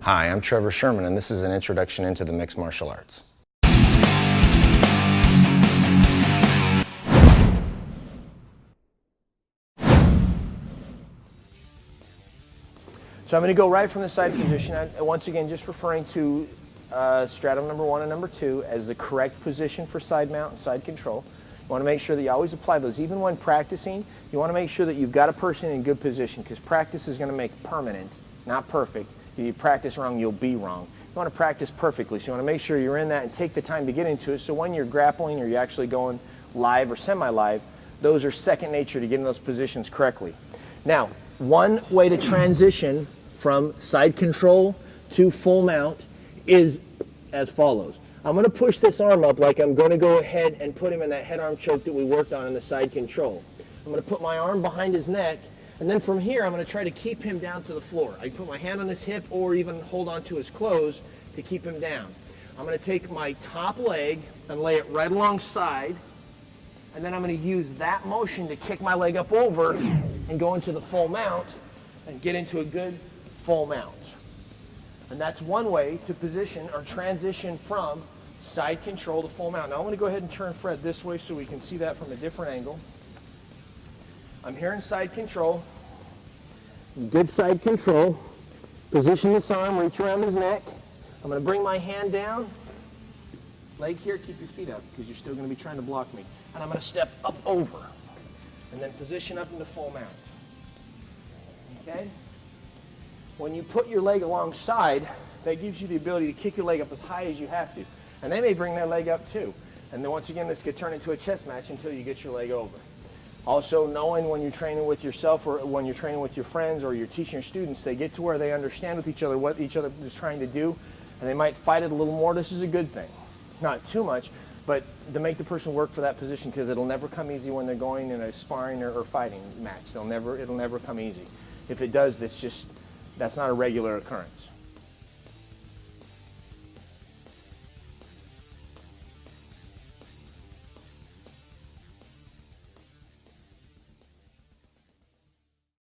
Hi, I'm Trevor Sherman, and this is an introduction into the mixed martial arts. So I'm going to go right from the side position. Once again, just referring to stratum number 1 and number 2 as the correct position for side mount and side control. You want to make sure that you always apply those. Even when practicing, you want to make sure that you've got a person in good position, because practice is going to make permanent, not perfect. If you practice wrong, you'll be wrong. You want to practice perfectly, so you want to make sure you're in that and take the time to get into it, so when you're grappling or you're actually going live or semi-live, those are second nature to get in those positions correctly. Now, one way to transition from side control to full mount is as follows. I'm going to push this arm up like I'm going to go ahead and put him in that head arm choke that we worked on in the side control. I'm going to put my arm behind his neck, and then from here I'm going to try to keep him down to the floor. I can put my hand on his hip or even hold on to his clothes to keep him down. I'm going to take my top leg and lay it right alongside, and then I'm going to use that motion to kick my leg up over and go into the full mount and get into a good full mount. And that's one way to position or transition from side control to full mount. Now I'm going to go ahead and turn Fred this way so we can see that from a different angle. I'm here in side control. Good side control. Position this arm, reach around his neck. I'm going to bring my hand down. Leg here, keep your feet up because you're still going to be trying to block me. And I'm going to step up over and then position up into full mount. Okay? When you put your leg alongside, that gives you the ability to kick your leg up as high as you have to. And they may bring their leg up too. And then once again, this could turn into a chess match until you get your leg over. Also, knowing when you're training with yourself or when you're training with your friends or you're teaching your students, they get to where they understand with each other what each other is trying to do, and they might fight it a little more. This is a good thing. Not too much, but to make the person work for that position, because it'll never come easy when they're going in a sparring or fighting match. It'll never come easy. If it does, that's not a regular occurrence.